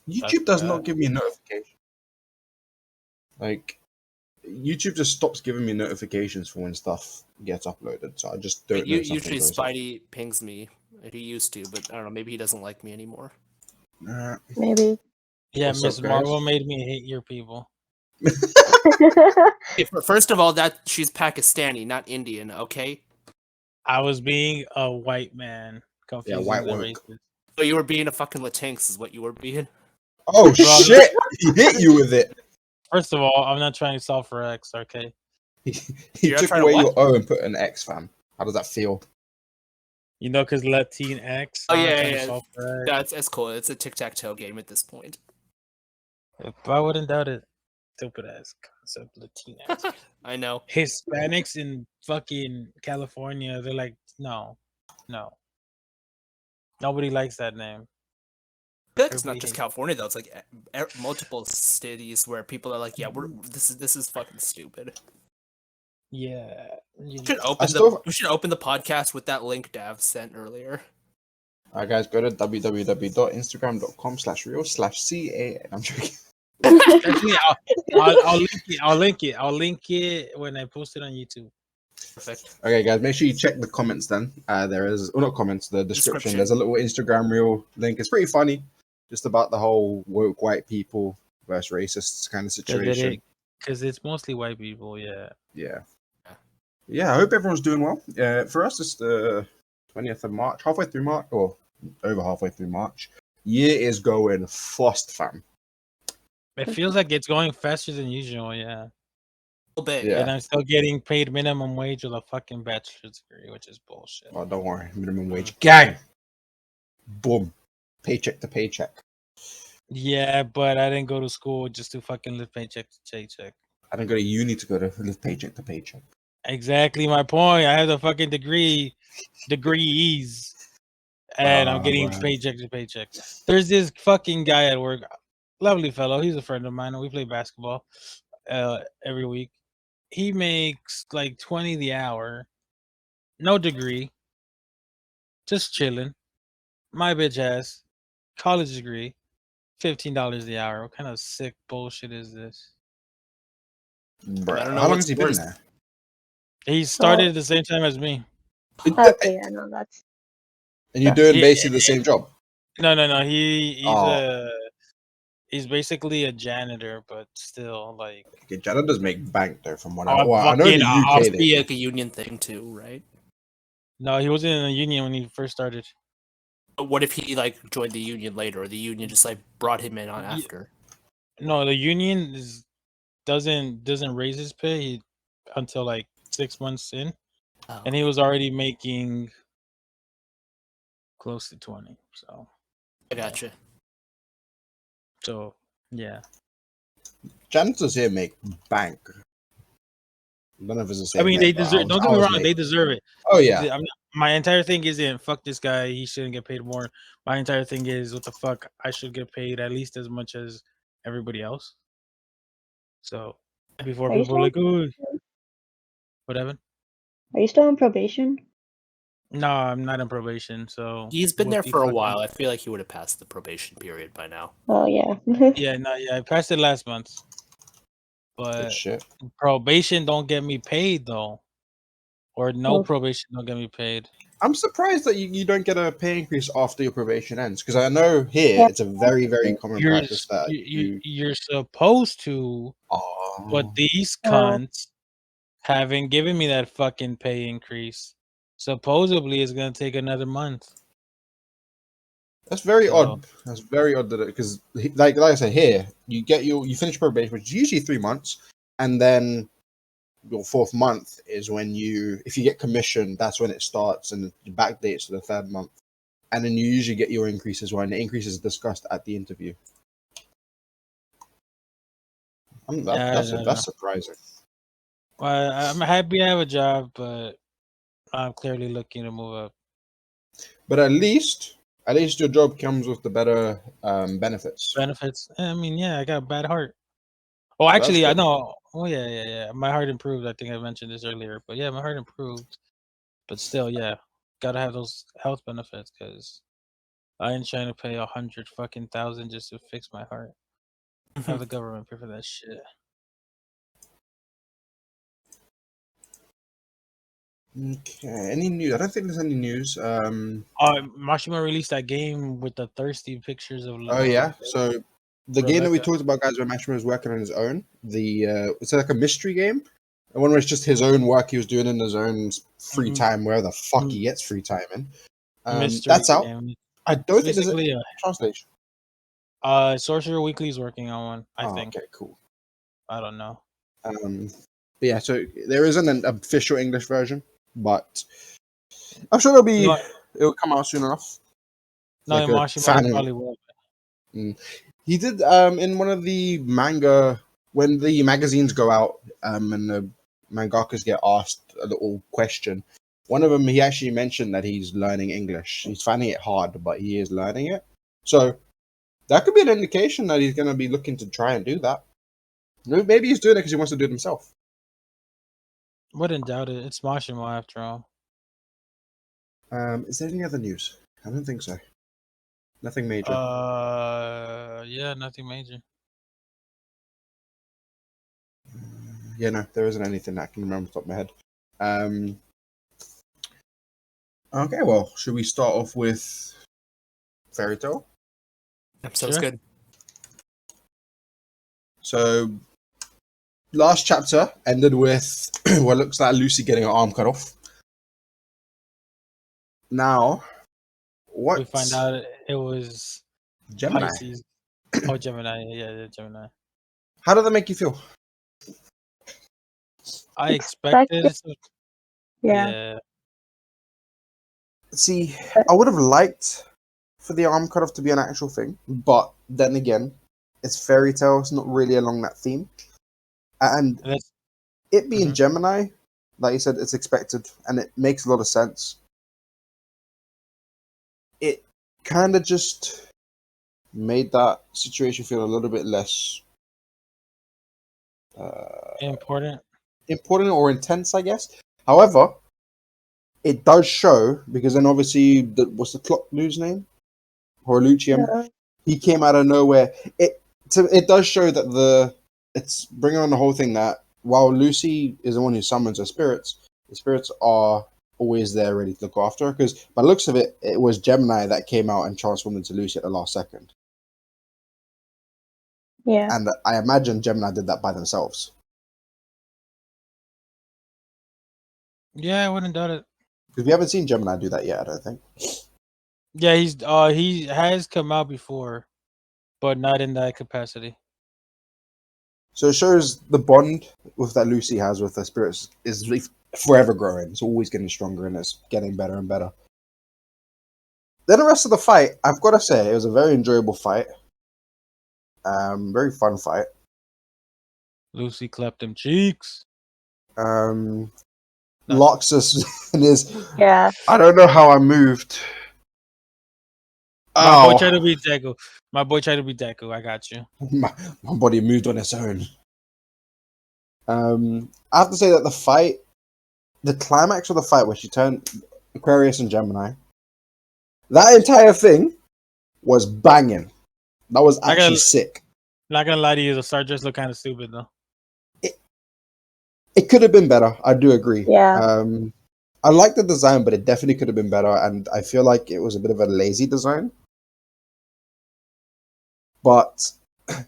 YouTube does not give me a notification. Like, YouTube just stops giving me notifications for when stuff gets uploaded, so I just don't know. Usually Spidey pings me. He used to, but I don't know. Maybe he doesn't like me anymore. Maybe. Yeah, Miss Marvel made me hate your people. First of all, that she's Pakistani, not Indian. Okay. I was being a white man, confusing the races. So you were being a fucking Latinx, is what you were being. Oh shit! He hit you with it. First of all, I'm not trying to solve for X, okay? He took away your O and put an X, fam. How does that feel? You know, because Latinx. Oh yeah. That's cool. It's a tic-tac-toe game at this point. I wouldn't doubt it. Stupid ass concept, Latinx. I know. Hispanics in fucking California, they're like, no. Nobody likes that name. I feel like it's not just California though. It's like multiple cities where people are like, "Yeah, this is fucking stupid." Yeah, we should open the podcast with that link Dav sent earlier. Alright, guys, go to www.instagram.com/real/CA. I'm joking. Actually, I'll link it when I post it on YouTube. Perfect. Okay, guys, make sure you check the comments then. There is, not comments, the description. There's a little Instagram reel link. It's pretty funny. Just about the whole woke white people versus racists kind of situation. Because it's mostly white people, yeah. Yeah, I hope everyone's doing well. For us, it's the 20th of March, halfway through March, or over halfway through March. Year is going fast, fam. It feels like it's going faster than usual, yeah. A little bit. Yeah. And I'm still getting paid minimum wage with a fucking bachelor's degree, which is bullshit. Oh, don't worry. Minimum wage. Gang! Boom. Paycheck to paycheck. Yeah, but I didn't go to school just to fucking live paycheck to paycheck. I didn't go to uni to live paycheck to paycheck. Exactly my point. I have the fucking degrees, and I'm getting paycheck to paycheck. There's this fucking guy at work, lovely fellow. He's a friend of mine. We play basketball every week. He makes like 20 the hour, no degree, just chilling. My bitch ass, college degree, $15 the hour. What kind of sick bullshit is this? Bruh, how long has he been there? He started at the same time as me. Okay, I know that's. And you're doing basically the same job? No. He's basically a janitor, but still like. Okay, janitors make bank though, from what I know. In the UK, must be like a union thing too, right? No, he wasn't in a union when he first started. But what if he like joined the union later, or the union just like brought him in on after? No, the union doesn't raise his pay until like 6 months in, and he was already making close to 20. So I gotcha. So yeah, janitors here make bank. I don't know if it's the same. I mean, they deserve. Don't get me wrong, they deserve it. Oh yeah. My entire thing isn't fuck this guy. He shouldn't get paid more. My entire thing is what the fuck. I should get paid at least as much as everybody else. So before people are like, oh, whatever. Are you still on probation? No, I'm not on probation. So he's been there for a while. I feel like he would have passed the probation period by now. Oh yeah. I passed it last month. But probation don't get me paid though, or probation don't get me paid. I'm surprised that you don't get a pay increase after your probation ends, because I know here it's a very, very common practice that you're supposed to. But these cunts haven't given me that fucking pay increase. Supposedly, it's gonna take another month. That's very odd. That's very odd because, like I said, here you finish probation, which is usually 3 months, and then your 4th month is when if you get commission, that's when it starts, and the back dates to the 3rd month, and then you usually get your increases when the increase is discussed at the interview. That's surprising. Well, I'm happy I have a job, but I'm clearly looking to move up. But at least your job comes with the better benefits. Benefits? I mean, yeah, I got a bad heart. Oh, actually, I know. Oh, yeah. My heart improved. I think I mentioned this earlier. But yeah, my heart improved. But still, yeah, gotta have those health benefits because I ain't trying to pay 100,000 just to fix my heart. Have the government pay for that shit. Okay. Any news? I don't think there's any news. Mashima released that game with the thirsty pictures of. Oh yeah. So the game that we Rebecca. talked about, guys, where Mashima was working on his own. It's like a mystery game. The one where it's just his own work he was doing in his own free time, where the fuck he gets free time in. Mystery That's out. game. I don't think there's Basically, a translation. Sorcerer Weekly is working on one. I think. Okay, cool. I don't know. But yeah, so there isn't an official English version, but I'm sure it'll come out soon enough. No, Like a Mashima probably will. He did in one of the manga when the magazines go out and the mangakas get asked a little question. One of them, he actually mentioned that he's learning English. He's finding it hard, but he is learning it. So that could be an indication that he's going to be looking to try and do that. Maybe he's doing it because he wants to do it himself. Wouldn't doubt it. It's Mashima after all. Is there any other news? I don't think so. Nothing major. Yeah, nothing major. Yeah, no, there isn't anything that I can remember off the top of my head. Okay, well, should we start off with Fairy Tail? Sounds good. So, last chapter ended with what looks like Lucy getting her arm cut off. Now, what? We find out it was Gemini. Pisces. Oh, Gemini. Yeah, Gemini. How did that make you feel? I expected it. Yeah. See, I would have liked for the arm cut off to be an actual thing, but then again, it's fairy tale. It's not really along that theme, and it being Gemini, like you said, it's expected, and it makes a lot of sense. It kind of just made that situation feel a little bit less important or intense, I guess. However, it does show, because then obviously, what's the clock dude's name? Horoluchium. Yeah. He came out of nowhere. It does show that it's bringing on the whole thing that while Lucy is the one who summons the spirits are always there ready to look after her. Because by the looks of it, it was Gemini that came out and transformed into Lucy at the last second. Yeah. And I imagine Gemini did that by themselves. Yeah, I wouldn't doubt it. Because we haven't seen Gemini do that yet, I don't think. Yeah, he has come out before, but not in that capacity. So it shows the bond that Lucy has with her spirits is forever growing. It's always getting stronger and it's getting better and better. Then the rest of the fight, I've got to say, it was a very enjoyable fight. Very fun fight. Lucy clapped them cheeks. Locks us in his. Yeah. I don't know how I moved. My boy tried to beat Deku. I got you. My body moved on its own. I have to say that the climax of the fight where she turned Aquarius and Gemini, that entire thing was banging. That was actually sick. Not gonna lie to you, the Star Dress looked kind of stupid though. It could have been better. I do agree. Yeah. I like the design, but it definitely could have been better, and I feel like it was a bit of a lazy design. But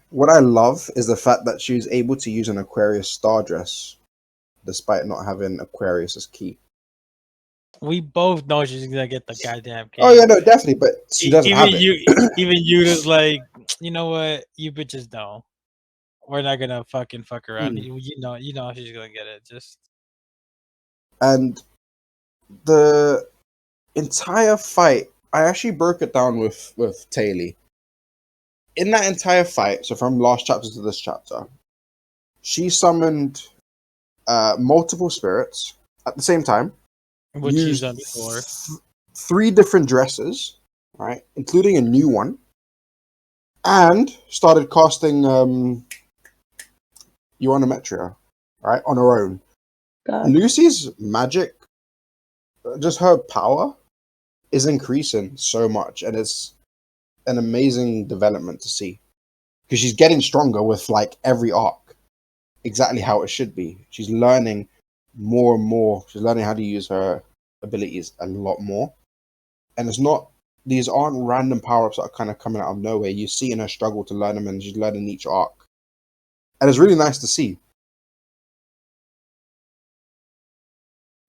what I love is the fact that she was able to use an Aquarius star dress despite not having Aquarius as key. We both know she's gonna get the goddamn key. Oh yeah, no, definitely, but she doesn't have it. Even Yuda's like, you know what? You bitches know. We're not gonna fuck around. You know she's gonna get it. Just and the entire fight, I actually broke it down with Taylor. In that entire fight, so from last chapter to this chapter, she summoned multiple spirits at the same time. Which she's done before. 3 different dresses, right, including a new one, and started casting Euanometria, right, on her own. God. Lucy's magic, just her power, is increasing so much, and it's an amazing development to see because she's getting stronger with like every arc, exactly how it should be. She's learning more and more. She's learning how to use her abilities a lot more, and these aren't random power ups that are kind of coming out of nowhere. You're seeing her struggle to learn them, and she's learning each arc, and it's really nice to see.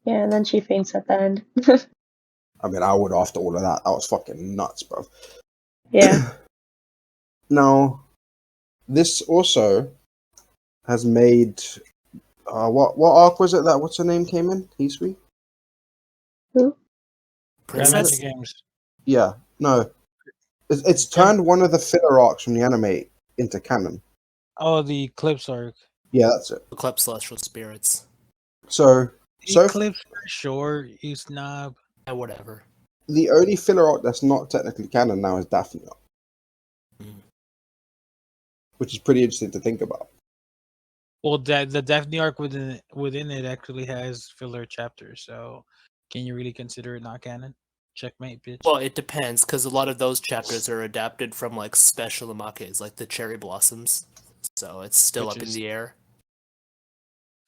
Yeah, and then she faints at the end. I mean, I would after all of that. That was fucking nuts, bro. Yeah. Now, this also has made what arc was it that what's her name came in? Hisui? Who? Princess? Games. Yeah, no. It's turned one of the filler arcs from the anime into canon. Oh, the Eclipse arc. Yeah, that's it. Eclipse Celestial Spirits. So Eclipse for sure, you snob. Yeah, whatever. the only filler arc that's not technically canon now is Daphne arc, which is pretty interesting to think about. Well, the Daphne arc within it actually has filler chapters, so can you really consider it not canon? Checkmate, bitch. Well, it depends, because a lot of those chapters are adapted from like special imakes, like the cherry blossoms. So it's still Which up in is the air.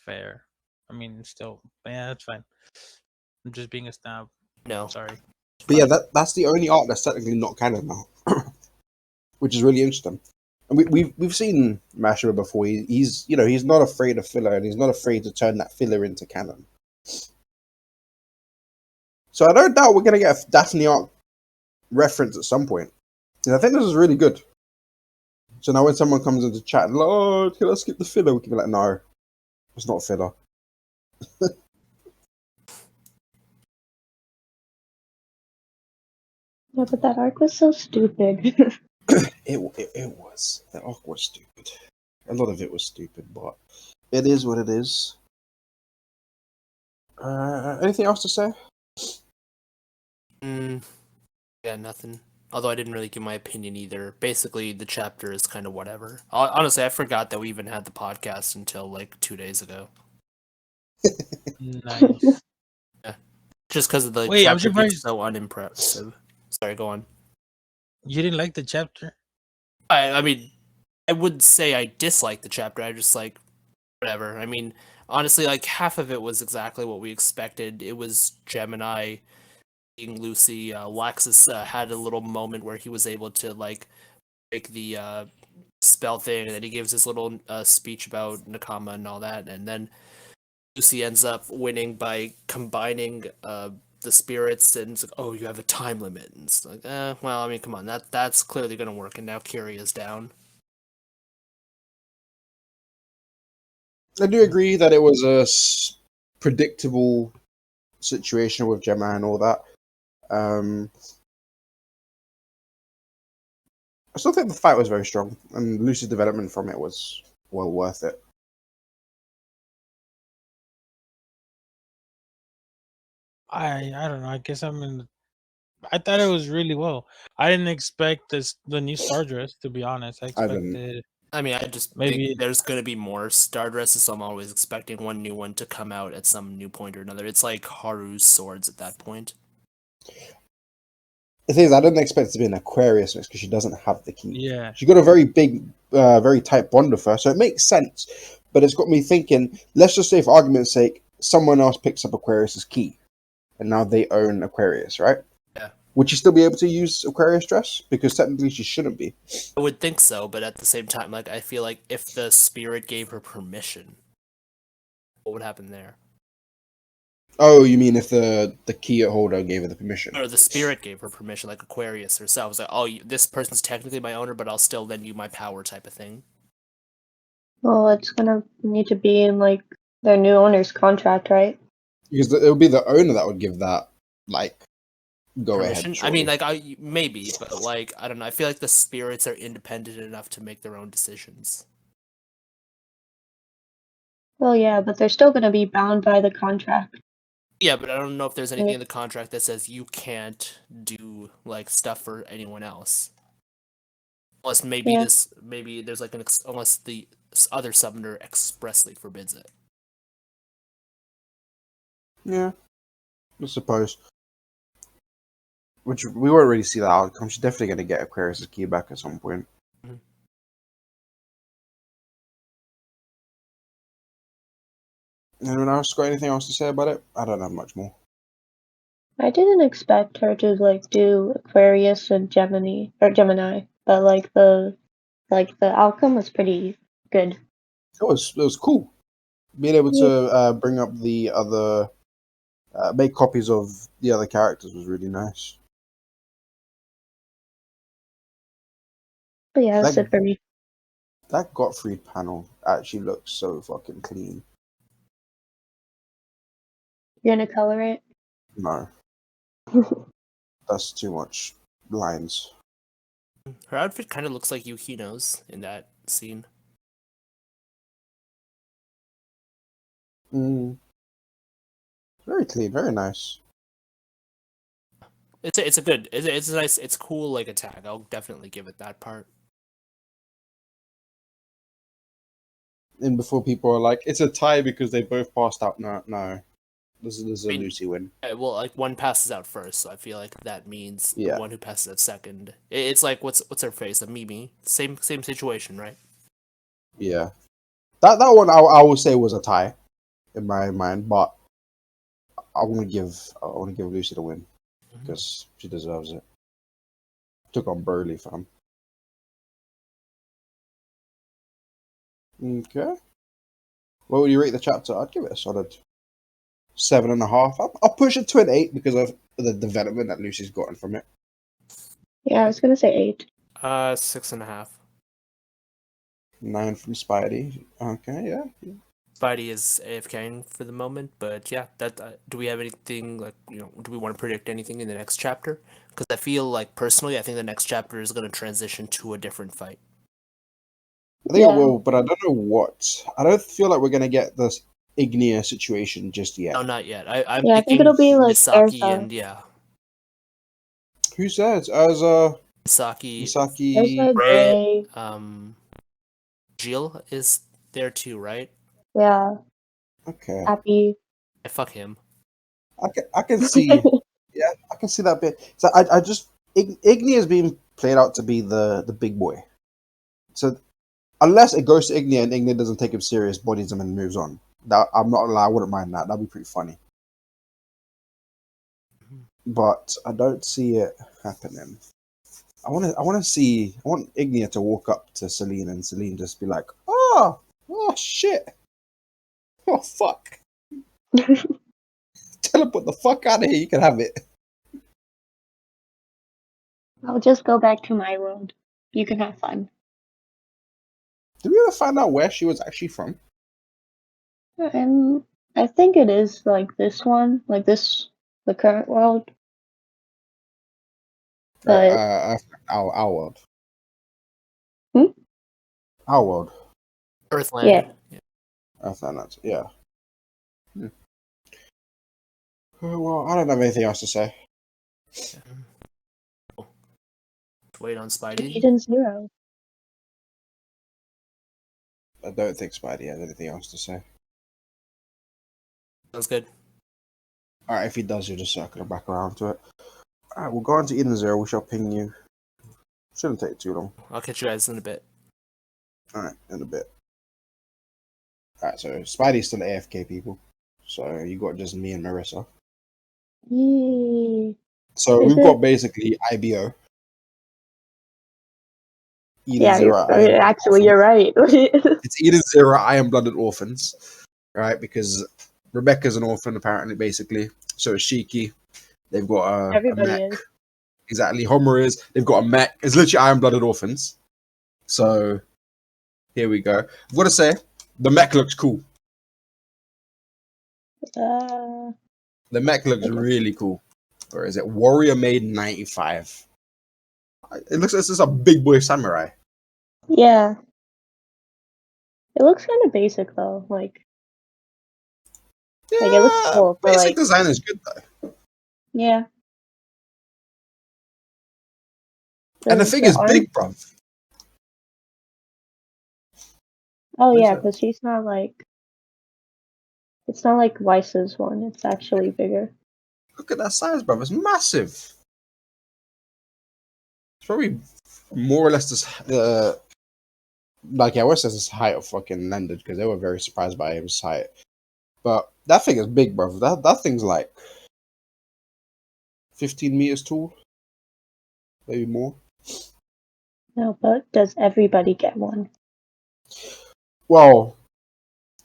fair. I mean, still, yeah, that's fine. I'm just being a snob. No. Sorry. But yeah, that's the only arc that's technically not canon now, which is really interesting. And we've seen Mashima before. He's not afraid of filler, and he's not afraid to turn that filler into canon. So I don't doubt we're gonna get a Daphne arc reference at some point. And I think this is really good. So now when someone comes into chat and like, oh, can I skip the filler? We can be like, no, it's not filler. Yeah, but that arc was so stupid. It was. That arc was stupid. A lot of it was stupid, but it is what it is. Anything else to say? Yeah, nothing. Although I didn't really give my opinion either. Basically, the chapter is kind of whatever. Honestly, I forgot that we even had the podcast until like 2 days ago. Nice. Just because of the Wait, I'm chapter being surprised so unimpressive. Sorry, go on. you didn't like the chapter. I mean, I wouldn't say I disliked the chapter. I just like whatever. I mean, honestly, like half of it was exactly what we expected. It was Gemini being Lucy. Laxus had a little moment where he was able to like break the spell thing, and then he gives his little speech about Nakama and all that, and then Lucy ends up winning by combining the spirits, and it's like, oh, you have a time limit, and it's like, well, I mean, come on, that's clearly gonna work, and now Kiri is down. I do agree that it was a predictable situation with Gemma and all that. I still think the fight was very strong, and Lucy's development from it was well worth it. I don't know. I guess I thought it was really well. I didn't expect the new Star Dress, to be honest. I didn't. expected I mean, I just maybe think there's gonna be more star dresses, so I'm always expecting one new one to come out at some new point or another. It's like Haru's swords at that point. The thing is, I didn't expect it to be an Aquarius mix because she doesn't have the key. yeah. She got a very big, very tight bond with her, so it makes sense. But it's got me thinking, let's just say, for argument's sake, someone else picks up Aquarius's key, and now they own Aquarius, right? Yeah. Would she still be able to use Aquarius dress? Because technically she shouldn't be. I would think so, but at the same time, like I feel like if the spirit gave her permission, what would happen there? Oh, you mean if the key holder gave her the permission? Or the spirit gave her permission, like Aquarius herself was like, oh, this person's technically my owner, but I'll still lend you my power, type of thing. Well, it's gonna need to be in like their new owner's contract, right? Because it would be the owner that would give that, like, go Permission? ahead. I mean, Surely. like, maybe, but like, I don't know. I feel like the spirits are independent enough to make their own decisions. Well, yeah, but they're still gonna be bound by the contract. Yeah, but I don't know if there's anything in the contract that says you can't do like stuff for anyone else. Unless maybe Yeah. maybe there's like unless the other summoner expressly forbids it. Yeah, I suppose. which we won't really see that outcome. She's definitely going to get Aquarius' key back at some point. Mhm. Anyone else got anything else to say about it? I don't have much more. I didn't expect her to like do Aquarius and Gemini, but like the outcome was pretty good. It was cool. Being able to bring up the other, make copies of the other characters was really nice. But yeah, that's That, it for me. that Gottfried panel actually looks so fucking clean. You're gonna color it? No, that's too much lines. Her outfit kind of looks like Yukino's in that scene. Very clean, very nice. It's a good, it's a nice, it's cool like attack. I'll definitely give it that part. And before people are like, it's a tie because they both passed out. No. This is a I mean, Lucy win. Well, like one passes out first, so I feel like that means Yeah. the one who passes out second. It's like what's her face, a Mimi. Same situation, right? Yeah. That one I will say was a tie in my mind, but I want to give Lucy the win because she deserves it. Took on Burley, fam. Okay. What would you rate the chapter? I'd give it a solid 7.5. I'll push it to an 8 because of the development that Lucy's gotten from it. Yeah, I was gonna say 8. 6.5. 9 from Spidey. Okay, yeah. Spidey is AFKing for the moment, but yeah, that do we have anything like do we want to predict anything in the next chapter? Because I feel like personally, I think the next chapter is going to transition to a different fight. I think it will, but I don't know what. I don't feel like we're gonna get this Ignia situation just yet. No, not yet. I'm I thinking think it'll be like Misaki Erza. and Who says? As Misaki, Erza, Ray, Gray. Jill is there too, right? Yeah. Okay. Happy. Fuck him. I can see. Yeah, I can see that bit. So I just Ignia is being played out to be the big boy. So unless it goes to Ignia and Ignia doesn't take him serious, bodies him and moves on. That I'm not gonna lie, I wouldn't mind that. That'd be pretty funny. But I don't see it happening. I want Ignia to walk up to Celine and Celine just be like, oh shit, oh fuck, teleport the fuck out of here. You can have it. I'll just go back to my world. You can have fun. Did we ever find out where she was actually from? I think it is like this one, like the current world. But Our world. Hmm? Our world. Earthland. Yeah. Earthland. Yeah. Well, I don't have anything else to say. Wait on Spidey. Eden 0. I don't think Spidey has anything else to say. Sounds good. Alright, if he does, you'll just circle back around to it. Alright, we'll go on to Eden 0. We shall ping you. Shouldn't take too long. I'll catch you guys in a bit. Alright, in a bit. Alright, so Spidey's still AFK, people. So you got just me and Marissa. Yay. So we've got basically IBO. Eden 0. Actually, you're right. It's Eden 0, Iron-Blooded Orphans. Right, because Rebecca's an orphan, apparently, basically. So is Shiki. They've got a mech. Is. Exactly. Homer is. They've got a mech. It's literally Iron-Blooded Orphans. So here we go. I've got to say, the mech looks cool. The mech looks really cool. Or is it Warrior Made 95? It looks like this is a big boy samurai. Yeah. It looks kind of basic though. Like it looks cool. But Basic design is good though. Yeah. And the thing is big, bruv. Oh yeah, because she's not like. It's not like Weiss's one. It's actually bigger. Look at that size, bruv. It's massive. probably more or less this. Like I was says, this height of fucking landed because they were very surprised by his height. But that thing is big, bro. That thing's like 15 meters tall, maybe more. No, but does everybody get one? Well,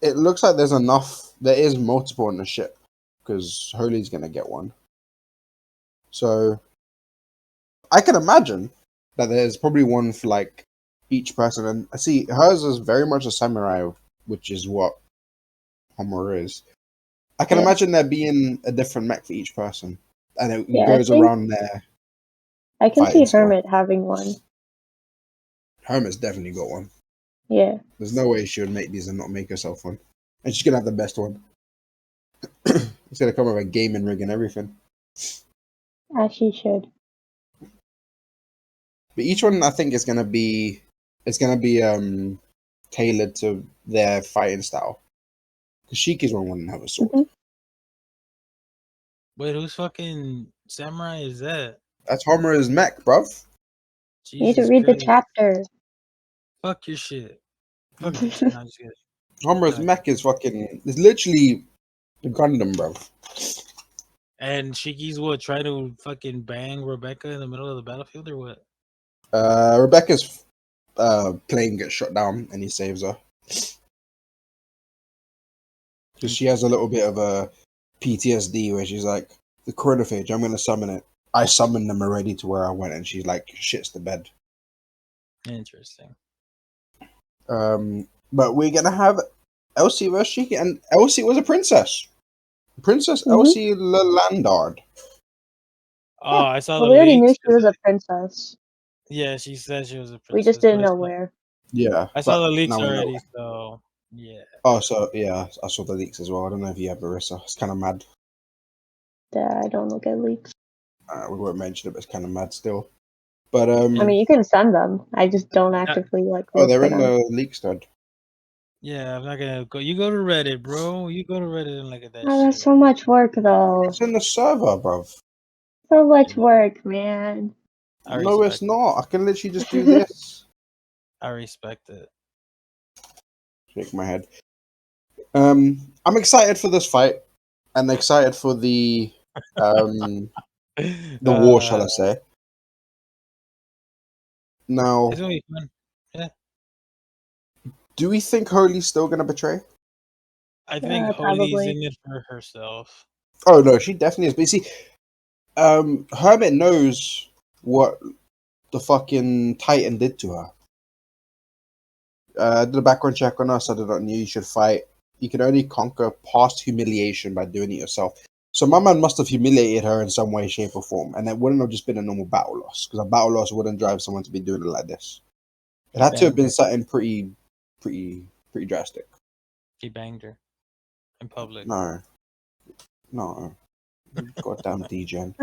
it looks like there's enough. There is multiple on the ship because Holy's gonna get one. So I can imagine that there's probably one for like each person. And I see hers is very much a samurai, which is what Homer is. I can Yeah. imagine there being a different mech for each person, and it Yeah, goes around there. I can see fighting style. Hermit having one. Hermit's definitely got one. Yeah. There's no way she would make these and not make herself one. And she's gonna have the best one. It's gonna come with a gaming rig and everything. As she should. But each one I think is gonna be tailored to their fighting style. Because Shiki's one wouldn't have a sword. Mhm. Wait, whose fucking samurai is that? That's Homer's mech, bruv. You need to Jesus read the Christ. chapter. Fuck your shit. Fuck your shit. No, I'm just kidding. Homer's Nice. mech is fucking. It's literally the Gundam, bruv. And Shiki's what? Try to fucking bang Rebecca in the middle of the battlefield or what? Rebecca's plane gets shot down and he saves her. Because she has a little bit of a PTSD where she's like, the chronophage, I'm going to summon it. I summoned them already to where I went, and she's like, shits the bed. Interesting. But we're going to have Elsie versus Shiki, and Elsie was a princess. Princess Mhm. Elsie Lelandard. Oh, I saw Well, the we already knew leaks. she was a princess. Yeah, she said she was a princess. We just didn't know where. Yeah. I saw but the leaks now we know. already, so yeah. Oh, so yeah, I saw the leaks as well. I don't know if you have Marissa. It's kind of mad. I don't look at leaks. We won't mention it, but it's kind of mad still. But I mean, you can send them. I just don't actively like. oh, look they're for in them. the leaks, stud. Yeah, I'm not gonna go. You go to Reddit, bro. You go to Reddit and look at that Oh, that's shit. so much work, though. It's in the server, bruv. So much work, man. I No, it's respect it. not. I can literally just do this. I respect it. Shake my head. I'm excited for this fight, and excited for the war, shall I say? Now, It's gonna be fun. Yeah, do we think Holy's still gonna betray? I think Holy's probably. in it for herself. Oh no, she definitely is. But you see, Hermit knows what the fucking Titan did to her. I did a background check on us. I did not knew you should fight. You can only conquer past humiliation by doing it yourself. So my man must have humiliated her in some way, shape, or form, and it wouldn't have just been a normal battle loss, because a battle loss wouldn't drive someone to be doing it like this. It had to have been something pretty drastic. He banged her in public. No, goddamn DGen.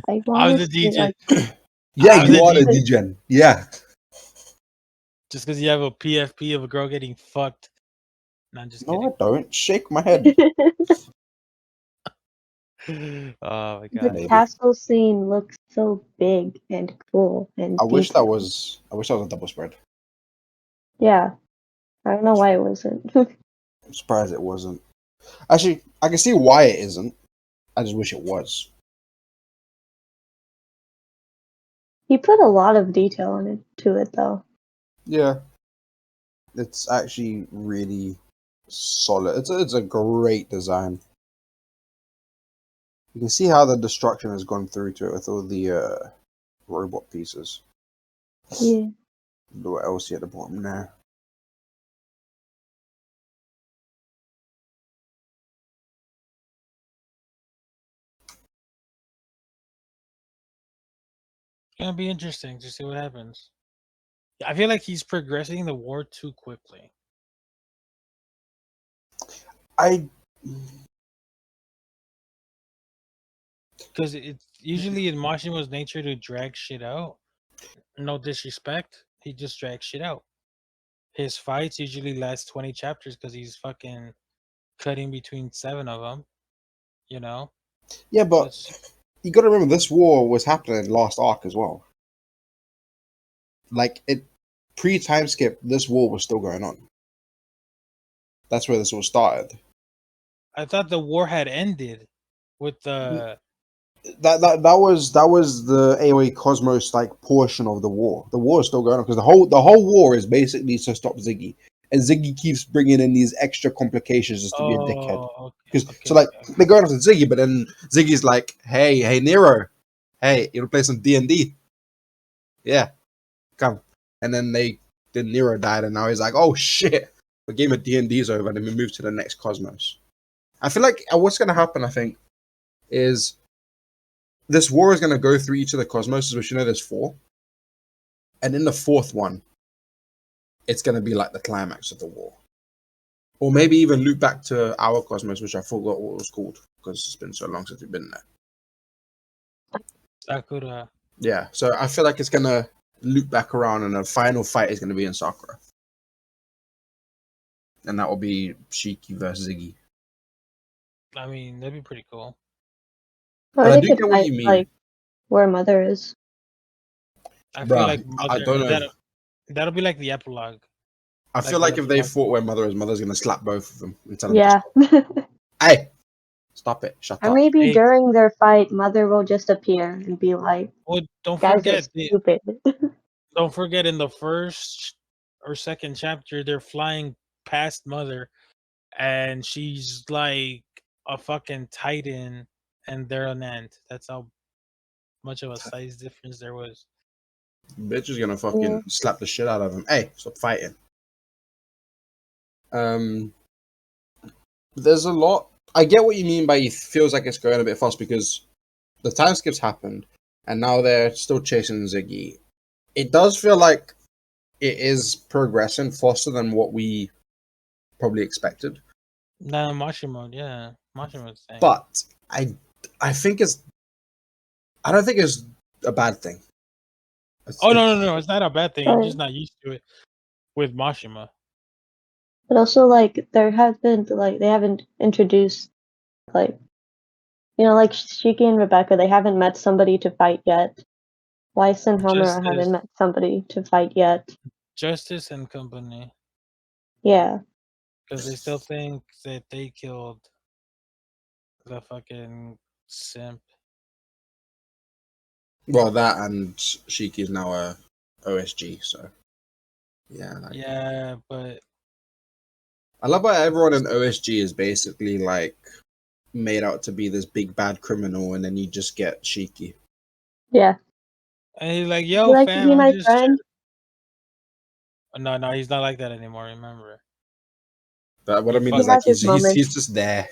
Like, I was why the is it, DJ. like, Yeah, I'm you the are the DJ. DGen. Yeah. Just because you have a PFP of a girl getting fucked. No, I'm just No, I kidding. don't. Shake my head. Oh my the god. Maybe. castle scene looks so big and cool and I wish that detailed. was a double spread. Yeah. I don't know why it wasn't. I'm surprised it wasn't. Actually, I can see why it isn't. I just wish it was. He put a lot of detail into it, though. Yeah. It's actually really solid. It's a great design. You can see how the destruction has gone through to it with all the robot pieces. Yeah. What else at the bottom there? It's gonna be interesting to see what happens. I feel like he's progressing the war too quickly. I Because it's usually in Mashima's nature to drag shit out. No disrespect, he just drags shit out. His fights usually last 20 chapters because he's fucking cutting between 7 of them. You know? yeah, but That's you got to remember this war was happening last arc as well. Like it pre-time skip, this war was still going on. That's where this all started. I thought the war had ended with the. That was the AOA Cosmos like portion of the war. The war is still going on because the whole war is basically to stop Ziggy, and Ziggy keeps bringing in these extra complications just to be a dickhead. Okay, They're going after Ziggy, but then Ziggy's like, hey Nero, hey, you wanna play some D&D? Yeah, come. And then Nero died, and now he's like, oh shit, the game of D&D's over, and then we move to the next Cosmos. I feel like what's gonna happen, I think, is this war is going to go through each of the cosmoses, which there's 4. And in the 4th one, it's going to be like the climax of the war. Or maybe even loop back to our cosmos, which I forgot what it was called because it's been so long since we've been there. Sakura. Yeah, so I feel like it's going to loop back around and the final fight is going to be in Sakura. And that will be Shiki versus Ziggy. I mean, that'd be pretty cool. Or But I they do could get what fight you mean. like where Mother is. I feel Bruh, like I don't know. that'll be like the epilogue. I feel like if they fought where Mother is, Mother's going to slap both of them and tell them, Yeah. hey, stop it, shut Or up. maybe Hey. during their fight, Mother will just appear and be like, Well, don't "Guys are forget, stupid." don't forget in the first or second chapter, they're flying past Mother, and she's like a fucking titan, and they're an ant. That's how much of a size difference there was. Bitch is gonna fucking slap the shit out of him. Hey, stop fighting. There's a lot. I get what you mean by it feels like it's going a bit fast because the time skips happened and now they're still chasing Ziggy. It does feel like it is progressing faster than what we probably expected. No, Mashimo, yeah. Mashimo's saying. But I think I don't think it's a bad thing. No, it's not a bad thing. I'm But, just not used to it with Mashima. but also, like, there have been, like, they haven't introduced, like, like Shiki and Rebecca, they haven't met somebody to fight yet. Weiss and Homura haven't met somebody to fight yet. Justice and Company. Yeah. Because they still think that they killed the fucking simp. Well, that and Shiki is now a OSG, so yeah. Yeah, but I love how everyone in OSG is basically like made out to be this big bad criminal, and then you just get Shiki. Yeah. and he's like, "Yo, You like to fam, be I'm my just." friend? No, he's not like that anymore. Remember? But what I mean He is like has his moments. he's just there.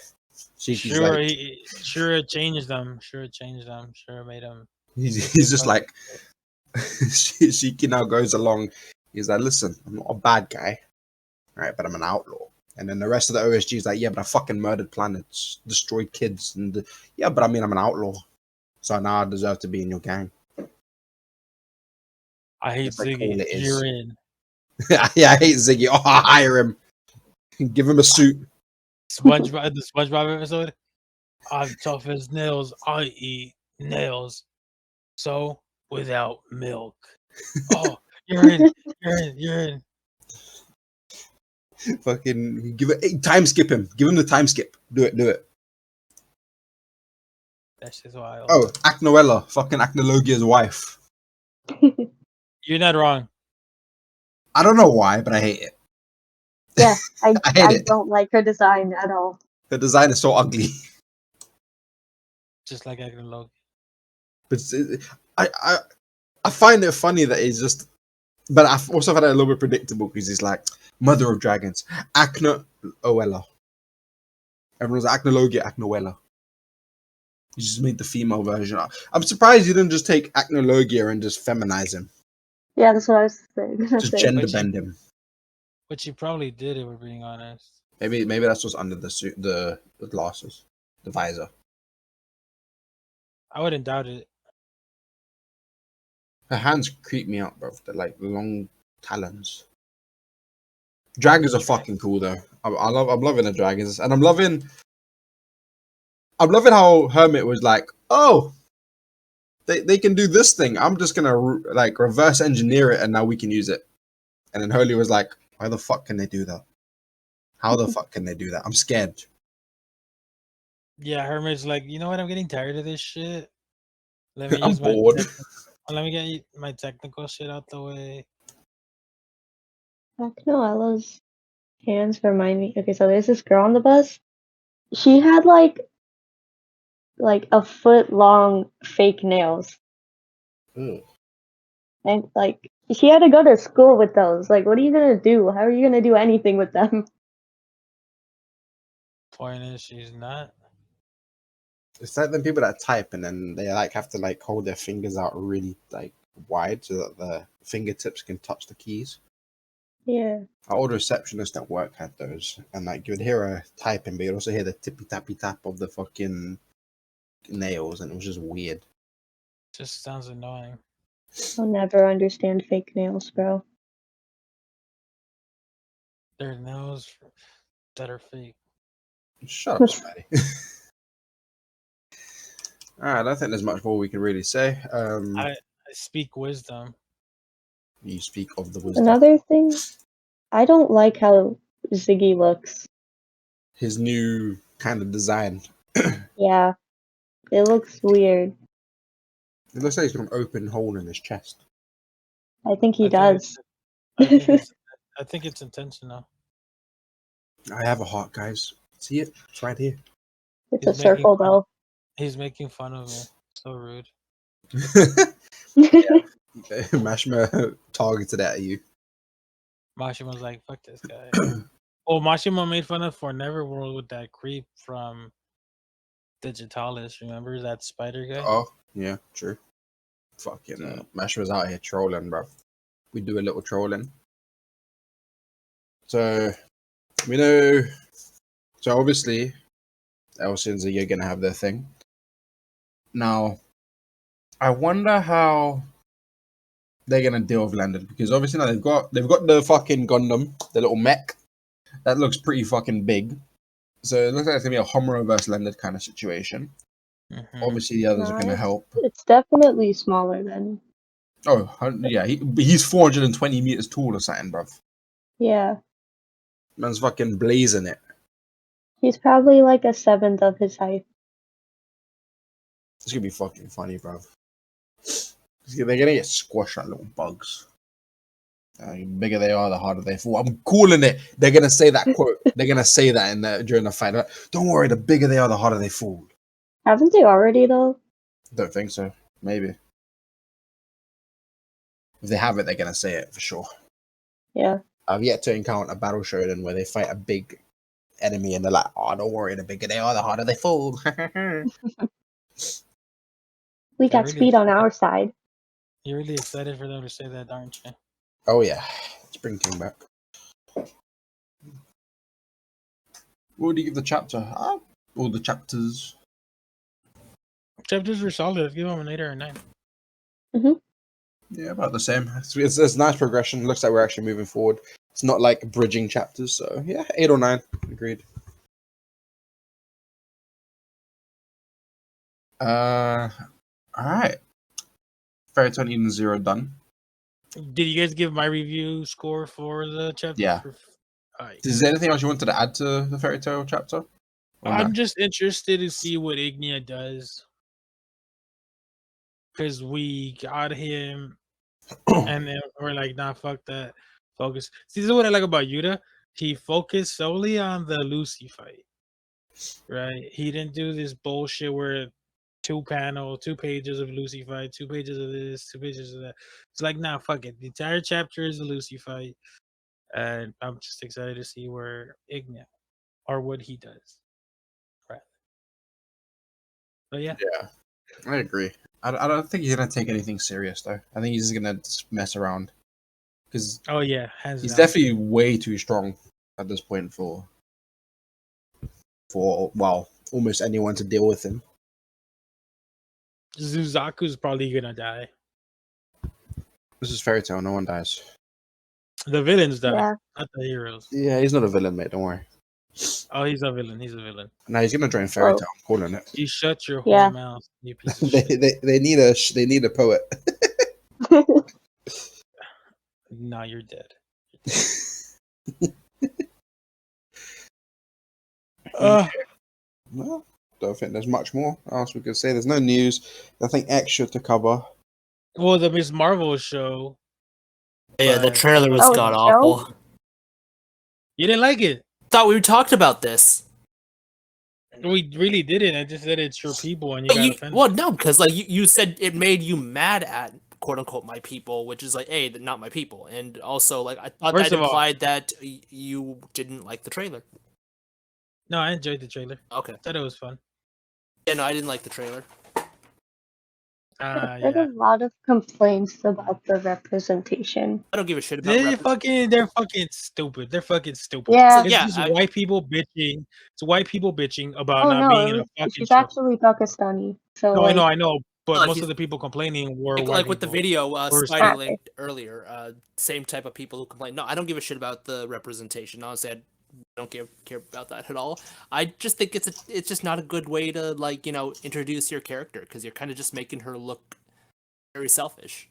Shiki's Sure, like it changed them. Sure, it changed them. Sure, it made them. he's just like Shiki now goes along. He's like, listen, I'm not a bad guy, right? But I'm an outlaw. And then the rest of the OSG is like, yeah, but I fucking murdered planets, destroyed kids, and yeah, but I mean, I'm an outlaw, so now I deserve to be in your gang. I hate That's like all Ziggy. it is. You're in. Yeah, I hate Ziggy. Oh, I hire him. Give him a suit. SpongeBob, the SpongeBob episode. I'm tough as nails. I eat nails. So without milk. Oh, you're in. You're in. Fucking give it. Hey, time skip him. Give him the time skip. Do it. That's just wild. Oh, Acnoella. Fucking Acnologia's wife. You're not wrong. I don't know why, but I hate it. Yeah, I hate it. don't like her design at all. The design is so ugly. Just like Agnolog. But I find it funny that he's just. But I also find it a little bit predictable because he's like Mother of Dragons, Acnoella. Everyone's like Acnologia, Acnoella. You just made the female version. I'm surprised you didn't just take Acnologia and just feminize him. Yeah, that's what I was saying. Just gender bend him. But you probably did, if we're being honest. Maybe that's what's under the suit, the glasses, the visor. I wouldn't doubt it. Her hands creep me out, bro. They're like long talons. Dragons are fucking cool though. I'm loving the dragons, and I'm loving how Hermit was like, oh, they can do this thing. I'm just gonna like reverse engineer it, and now we can use it. And then Holy was like, "Why the fuck can they do that? How the fuck can they do that? I'm scared." Yeah, Hermit's like, you know what? I'm getting tired of this shit. Let me I'm use my bored. let me get my technical shit out the way. Noella's hands remind me. Okay, so there's this girl on the bus. She had like a foot long fake nails, Ugh. and like she had to go to school with those. Like, what are you gonna do? How are you gonna do anything with them? Point is, she's not. It's like them people that type and then they like have to like hold their fingers out really like wide so that the fingertips can touch the keys. Yeah. Our old receptionist at work had those, and like you'd hear her typing, but you'd also hear the tippy tappy tap of the fucking nails, and it was just weird. Just sounds annoying. I'll never understand fake nails, bro. Their nails that are fake. Shut up, Spidey. Alright, I don't think there's much more we can really say. I speak wisdom. You speak of the wisdom. Another thing, I don't like how Ziggy looks. His new kind of design. Yeah, it looks weird. It looks like he's got an open hole in his chest. I think he I think does. I think it's intentional. I have a heart, guys. See it? It's right here. It's a He's making circle, fun- though. He's making fun of me. So rude. Mashma targeted at you. Mashima was like, fuck this guy. Oh, Mashima made fun of for Neverworld with that creep from Digitalis. Remember that spider guy? Oh, yeah, true. Fucking So- Mashma's out here trolling, bro. We do a little trolling. So, we know. So, obviously, Elsin's are going to have their thing. Now, I wonder how they're going to deal with Landon, because obviously now they've got the fucking Gundam, the little mech. That looks pretty fucking big. So, it looks like it's going to be a Homura versus Landon kind of situation. Mhm. Obviously, the others are going to help. It's definitely smaller than. Oh, yeah, he's 420 meters tall or something, bruv. Yeah. Man's fucking blazing it. He's probably like a seventh of his height. It's gonna be fucking funny, bruv. They're gonna get squashed like little bugs. The bigger they are, the harder they fall. I'm calling it. They're gonna say that quote. They're gonna say that during the fight. Like, don't worry, the bigger they are, the harder they fall. Haven't they already, though? Don't think so. Maybe. If they have it, they're gonna say it for sure. Yeah. I've yet to encounter a battle shonen where they fight a big enemy and they're like, "Oh, don't worry, the bigger they are, the harder they fall." We got really speed on our side. You're really excited for them to say that, aren't you? Oh yeah, let's bring King back. What would you give the chapter? All the chapters. Chapters were solid. I'd give them an 8 or a 9. Yeah, about the same. It's nice progression. Looks like we're actually moving forward. It's not like bridging chapters, so yeah, 8 or 9. Agreed. Alright. Fairy Tail Eden 0 done. Did you guys give my review score for the chapter? Yeah. Alright. Is there anything else you wanted to add to the Fairy Tail chapter? Or I'm no? just interested to see what Ignia does. Because we got him and then we're like, nah, fuck that. Focus. See, this is what I like about Yuta. He focused solely on the Lucy fight. Right? He didn't do this bullshit where 2 pages of Lucy fight, 2 pages of this, 2 pages of that. It's like, nah, fuck it. The entire chapter is the Lucy fight. And I'm just excited to see where Ignia or what he does. Right. But yeah. Yeah, I agree. I don't think he's going to take anything serious, though. I think he's just going to mess around. Because Oh yeah, hands he's down. definitely way too strong at this point for well, almost anyone to deal with him. Zuzaku's probably gonna die. This is Fairy Tail. No one dies. The villains die, Yeah. not the heroes. Yeah, he's not a villain, mate. Don't worry. Oh, he's a villain. He's a villain. No, he's gonna join Fairy Oh. Tail. I'm calling it. You shut your Yeah. whole mouth, you piece of shit. they need a poet. Nah, you're dead. No, don't think there's much more else we could say. There's no news, nothing extra to cover. Well, the Miss Marvel show. Yeah, the But- trailer was Oh, god the awful. You didn't like it. Thought we talked about this. We really didn't. I just said it's your people, and you got offended. Well, no, because like you said, it made you mad at quote unquote my people, which is like, hey, they're not my people, and also like I thought First that of all- implied that you didn't like the trailer. No, I enjoyed the trailer. Okay, Thought it was fun. yeah, no, I didn't like the trailer. There's Yeah. a lot of complaints about the representation. I don't give a shit about. They're fucking stupid. They're fucking stupid. Yeah. It's Yeah, just I- white people bitching. It's white people bitching about Oh not no, being in a it was, fucking she's show. actually Pakistani. So No, like, I know. But Well, most he's- of the people complaining were white Like with the people. video Or Spidey Okay. linked earlier, same type of people who complain. No, I don't give a shit about the representation. Honestly, I don't care about that at all. I just think it's just not a good way to like introduce your character because you're kind of just making her look very selfish.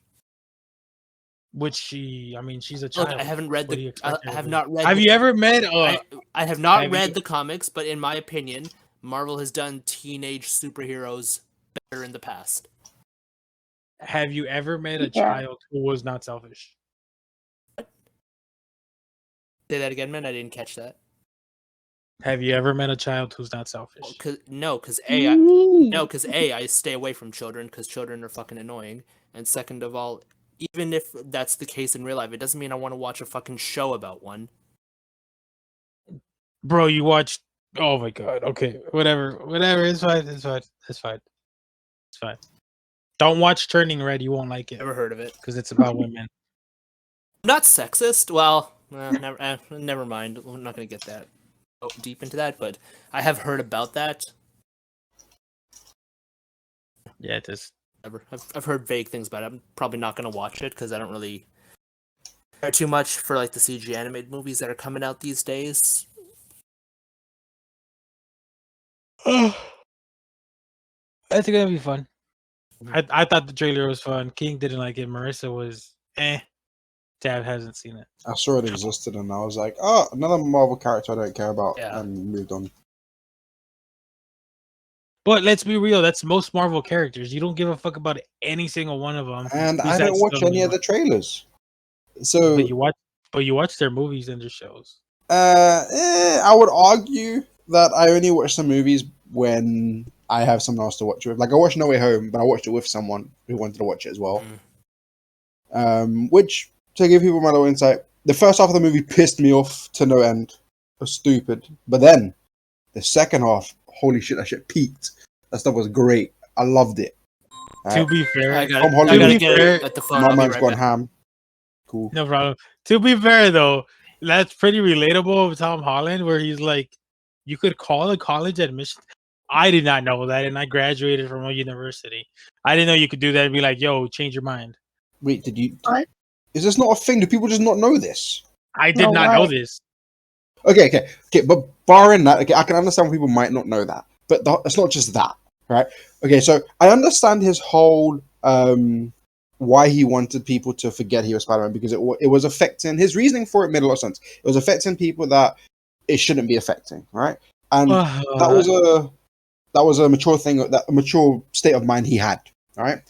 Which she's a Look, child. I haven't read What do you the. expect her I to have be? not read. Have the- you ever met? I have not have read you- the comics, but in my opinion, Marvel has done teenage superheroes better in the past. Have you ever met a Yeah. child who was not selfish? Say that again, man. I didn't catch that. Have you ever met a child who's not selfish? Because I stay away from children because children are fucking annoying, and second of all, even if that's the case in real life, it doesn't mean I want to watch a fucking show about one. Bro, you watched. Oh my god. Okay, whatever. It's fine. Don't watch Turning Red. You won't like it Never heard of it. because it's about women. I'm not sexist. Well, never mind. We're not gonna get that deep into that, but I have heard about that. Yeah, it is. I've heard vague things about it. I'm probably not gonna watch it because I don't really care too much for like the CG animated movies that are coming out these days. I think it'll be fun. I thought the trailer was fun. King didn't like it. Marissa was Tab hasn't seen it. I saw it existed and I was like, oh, another Marvel character I don't care about, Yeah. and moved on. But let's be real. That's most Marvel characters. You don't give a fuck about any single one of them. And I besides don't watch some any of the trailers. So But you watch their movies and their shows. I would argue that I only watch the movies when I have someone else to watch it with. Like I watched No Way Home, but I watched it with someone who wanted to watch it as well. Which, to give people my little insight, the first half of the movie pissed me off to no end. It was stupid. But then, the second half, holy shit, that shit peaked. That stuff was great. I loved it. To be fair, I Tom gotta Holland- get it at the phone. My I'll be man's right gone back. ham. Cool. no problem. To be fair though, that's pretty relatable with Tom Holland, where he's like, you could call a college admission. I did not know that, and I graduated from a university. I didn't know you could do that and be like, "Yo, change your mind." Wait, did you? What? Is this not a thing? Do people just not know this? I did No not know way. this. Okay. But barring that, okay, I can understand people might not know that. But it's not just that, right? Okay, so I understand his whole why he wanted people to forget he was Spider-Man, because it was affecting his reasoning for it made a lot of sense. It was affecting people that it shouldn't be affecting, right? And that was a mature thing, that a mature state of mind he had, right?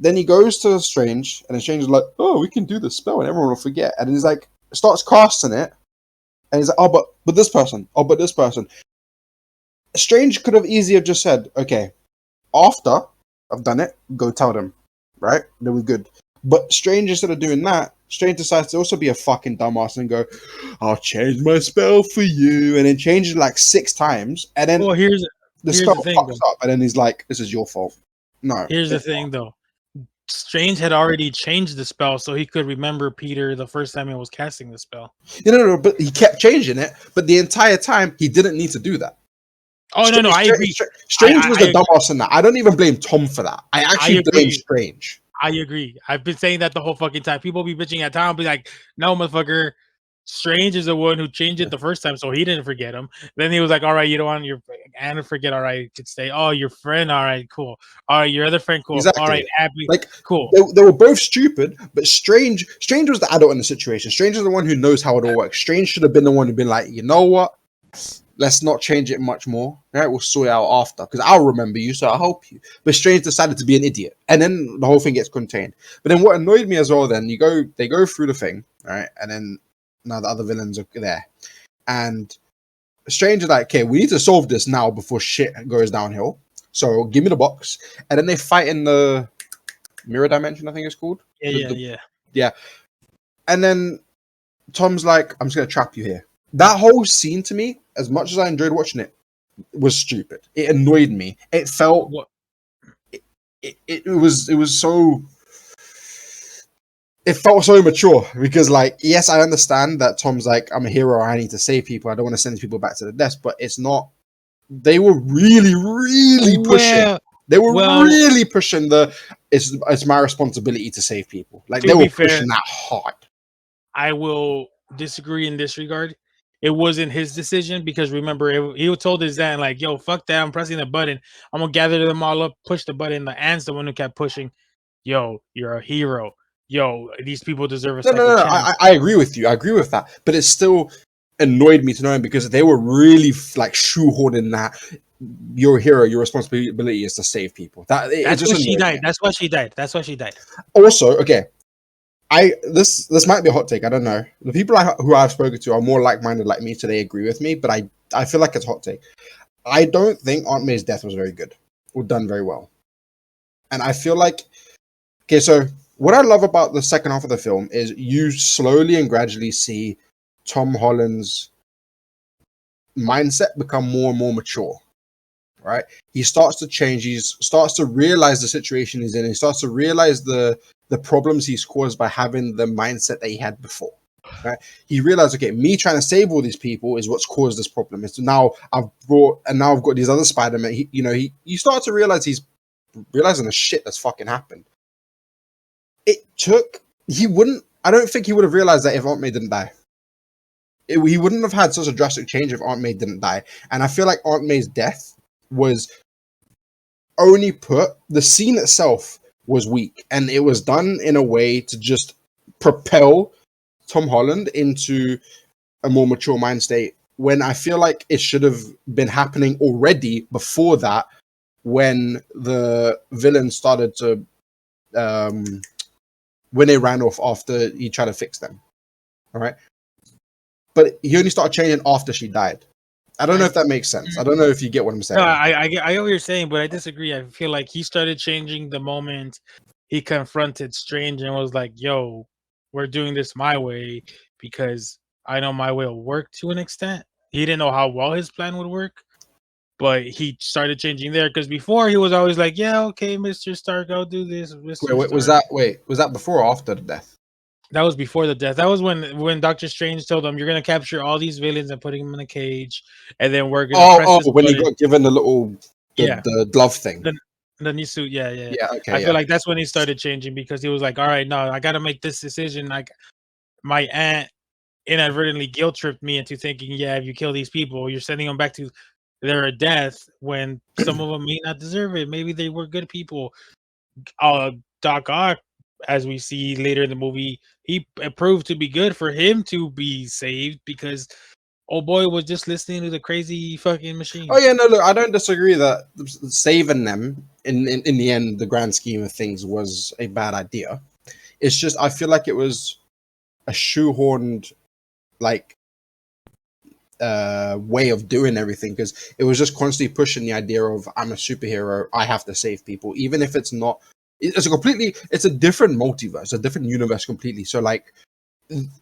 Then he goes to Strange, and Strange is like, "Oh, we can do the spell, and everyone will forget." And he's like, starts casting it, and he's like, "Oh, but this person. Oh, but this person." Strange could have easily have just said, "Okay, after I've done it, go tell them," right? Then we're good. But Strange, instead of doing that, Strange decides to also be a fucking dumbass and go, "I'll change my spell for you," and then changes like 6 times, and then Well, here's the here's spell the thing, fucks though. up, and then he's like, "This is your fault." No. Here's the thing, though. Strange had already changed the spell, so he could remember Peter the first time he was casting the spell. No, but he kept changing it. But the entire time, he didn't need to do that. Oh no, I agree. Strange was the I- dumbass in that. I don't even blame Tom for that. I actually blame agree. Strange. I agree. I've been saying that the whole fucking time. People be bitching at Tom, be like, "No, motherfucker, Strange is the one who changed it the first time, so he didn't forget him. Then he was like, "All right, you don't want your Anna to forget. All right, you could stay. Oh, your friend. All right, cool. All right, your other friend. Cool. Exactly. All right, happy. Like, cool. They were both stupid, but Strange was the adult in the situation. Strange is the one who knows how it all works. Strange should have been the one who'd been like, you know what? Let's not change it much more. All right, we'll sort it out after because I'll remember you, so I'll help you. But Strange decided to be an idiot, and then the whole thing gets contained. But then what annoyed me as well, then they go through the thing, right, and then now the other villains are there, and Strange is like, okay, we need to solve this now before shit goes downhill. So give me the box, and then they fight in the mirror dimension, I think it's called. Yeah. And then Tom's like, I'm just gonna trap you here. That whole scene to me, as much as I enjoyed watching it, was stupid. It annoyed me. It felt it was so. It felt so immature because, like, yes, I understand that Tom's like, I'm a hero. I need to save people. I don't want to send these people back to the death. But it's not. They were really, really pushing. They were really pushing the. It's my responsibility to save people. Like they were pushing that hard. I will disagree in this regard. It wasn't his decision because remember, he told his dad, like, yo, fuck that. I'm pressing the button. I'm going to gather them all up, push the button. The Ant's the one who kept pushing. Yo, you're a hero. Yo, these people deserve a second chance. I agree with you. I agree with that. But it still annoyed me to know because they were really like shoehorning that you're a hero. Your responsibility is to save people. That's why she died. That's why she died. Also, okay. This might be a hot take. I don't know. The people who I've spoken to are more like-minded like me, so they agree with me. But I feel like it's a hot take. I don't think Aunt May's death was very good or done very well. And I feel like, okay, so what I love about the second half of the film is you slowly and gradually see Tom Holland's mindset become more and more mature. Right? He starts to change. He starts to realize the situation he's in. He starts to realize the problems he's caused by having the mindset that he had before. Right? He realized, okay, me trying to save all these people is what's caused this problem. It's now I've got these other Spider-Man. You start to realize he's realizing the shit that's fucking happened. I don't think he would have realized that if Aunt May didn't die. He wouldn't have had such a drastic change if Aunt May didn't die. And I feel like Aunt May's death was only the scene itself was weak, and it was done in a way to just propel Tom Holland into a more mature mind state, when I feel like it should have been happening already before that, when the villain started to when they ran off after he tried to fix them. All right, but he only started changing after she died. I don't know if that makes sense. I don't know if you get what I'm saying. No, I get what you're saying, but I disagree. I feel like he started changing the moment he confronted Strange and was like, yo, we're doing this my way because I know my way will work to an extent. He didn't know how well his plan would work, but he started changing there because before he was always like, yeah, okay, Mr. Stark, I'll do this. Wait, was that before or after the death? That was before the death. That was when Doctor Strange told him, "You're gonna capture all these villains and putting them in a cage, and then we're gonna." When he got given the little the glove thing, the new suit. Yeah. Okay, I feel like that's when he started changing because he was like, "All right, no, I got to make this decision." Like, my aunt inadvertently guilt tripped me into thinking, "Yeah, if you kill these people, you're sending them back to their death when some of them may not deserve it. Maybe they were good people." Doc Ock, as we see later in the movie, he proved to be good for him to be saved because old boy was just listening to the crazy fucking machine. Oh yeah, no, look, I don't disagree that saving them in the end, the grand scheme of things, was a bad idea. It's just I feel like it was a shoehorned like way of doing everything, because it was just constantly pushing the idea of I'm a superhero, I have to save people, even if it's not. It's a different multiverse, a different universe completely. So like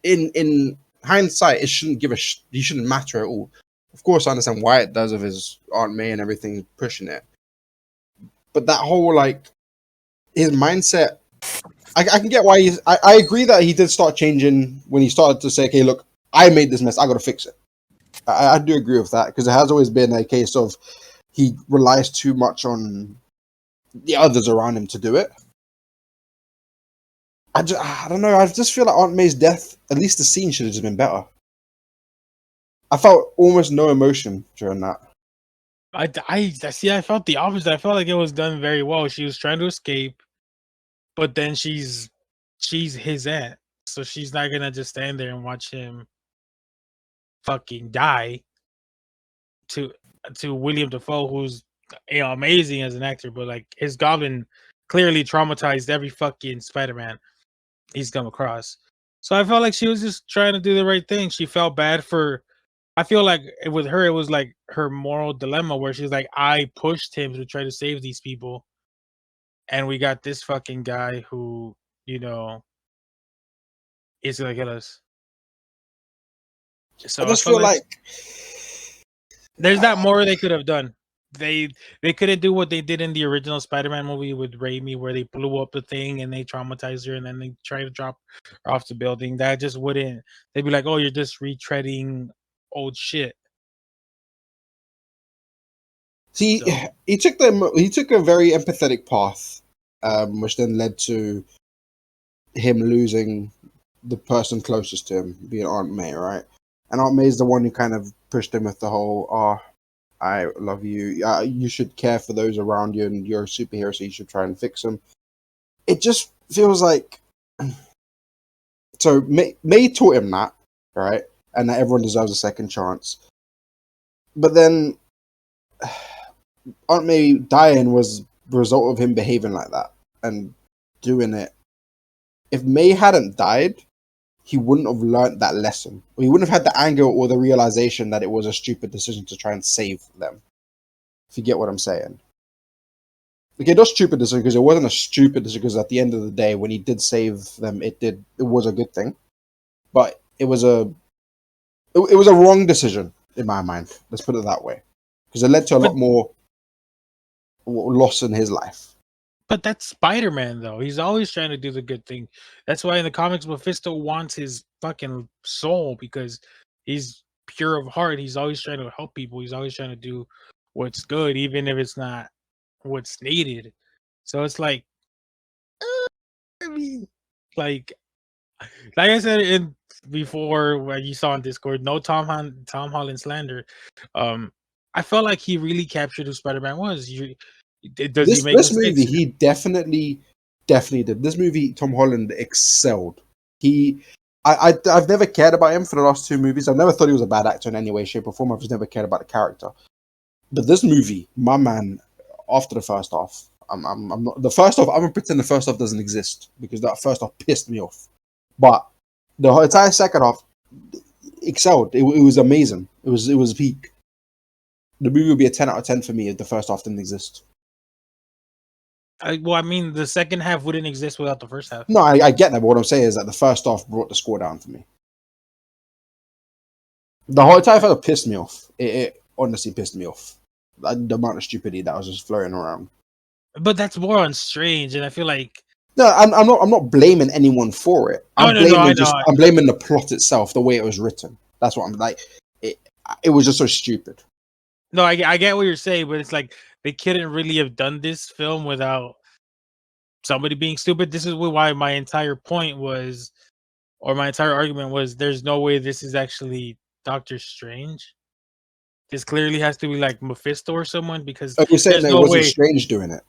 in hindsight, it shouldn't he shouldn't matter at all. Of course, I understand why it does of his Aunt May and everything pushing it, but that whole like his mindset, I can get why I agree that he did start changing when he started to say, okay, look, I made this mess, I got to fix it. I do agree with that, because it has always been a case of he relies too much on the others around him to do it. I don't know. I just feel like Aunt May's death, at least the scene should have just been better. I felt almost no emotion during that. I see. I felt the opposite. I felt like it was done very well. She was trying to escape, but then she's his aunt, so she's not gonna just stand there and watch him fucking die to William Dafoe, who's amazing as an actor, but like his Goblin clearly traumatized every fucking Spider-Man he's come across. So I felt like she was just trying to do the right thing. She felt bad for. I feel like with her, it was like her moral dilemma where she's like, I pushed him to try to save these people, and we got this fucking guy who, you know, is gonna kill us. I So I just felt feel like like there's not more they could have done. They couldn't do what they did in the original Spider-Man movie with Raimi, where they blew up the thing and they traumatized her, and then they try to drop her off the building. That just wouldn't. They'd be like, "Oh, you're just retreading old shit." see, So, he took a very empathetic path, which then led to him losing the person closest to him, being Aunt May, right? And Aunt May is the one who kind of pushed him with the whole, "Oh, I love you. You should care for those around you, and you're a superhero, so you should try and fix them." It just feels like so. May taught him that, right, and that everyone deserves a second chance. But then Aunt May dying was the result of him behaving like that and doing it. If May hadn't died, he wouldn't have learned that lesson. Or he wouldn't have had the anger or the realization that it was a stupid decision to try and save them. If you get what I'm saying. Okay, not stupid decision because it wasn't a stupid decision because at the end of the day, when he did save them, it was a good thing. But it was a wrong decision in my mind. Let's put it that way. Because it led to a but lot more loss in his life. but that's Spider-Man though. He's always trying to do the good thing. That's why in the comics, Mephisto wants his fucking soul because he's pure of heart. He's always trying to help people. He's always trying to do what's good, even if it's not what's needed. So it's like, I mean, like I said in before, where you saw on Discord, no Tom Holland slander. Um, I felt like he really captured who Spider-Man was. Does he make This movie, mistakes? he definitely did. This movie, Tom Holland excelled. I've never cared about him for the last two movies. I've never thought he was a bad actor in any way, shape, or form. I've just never cared about the character. But this movie, my man, after the first half, I'm not the first half. I'm gonna pretend the first half doesn't exist because that first half pissed me off. But the entire second half excelled. It was amazing. It was peak. The movie would be a 10 out of 10 for me if the first half didn't exist. Well, I mean, the second half wouldn't exist without the first half. No, I get that, but what I'm saying is that the first half brought the score down for me. The whole entire film pissed me off. It honestly pissed me off. The amount of stupidity that was just flowing around. But that's more on Strange, and I feel like No, I'm not blaming anyone for it. no, no, no, I know. I'm blaming the plot itself, the way it was written. That's what I'm like. It was just so stupid. No, I get what you're saying, but it's like they couldn't really have done this film without somebody being stupid. This is why my entire point was, or my entire argument was, there's no way this is actually Doctor Strange. This clearly has to be like Mephisto or someone because You're saying there's that it no wasn't way. Strange doing it.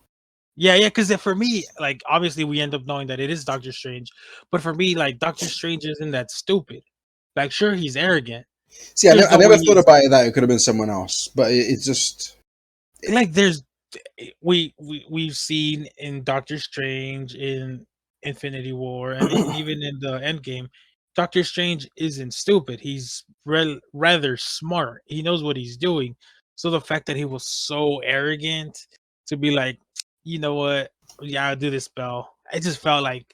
Yeah, yeah, because for me, like obviously we end up knowing that it is Doctor Strange, but for me, like Doctor Strange isn't that stupid. Like, sure, he's arrogant. See, There's I no never way thought he's about it that it could have been someone else, but it's just like we've seen in Doctor Strange, in Infinity War, and even in the End Game, Doctor Strange isn't stupid. He's rather smart. He knows what he's doing. So the fact that he was so arrogant to be like, you know what, yeah, I'll do this spell. I just felt like,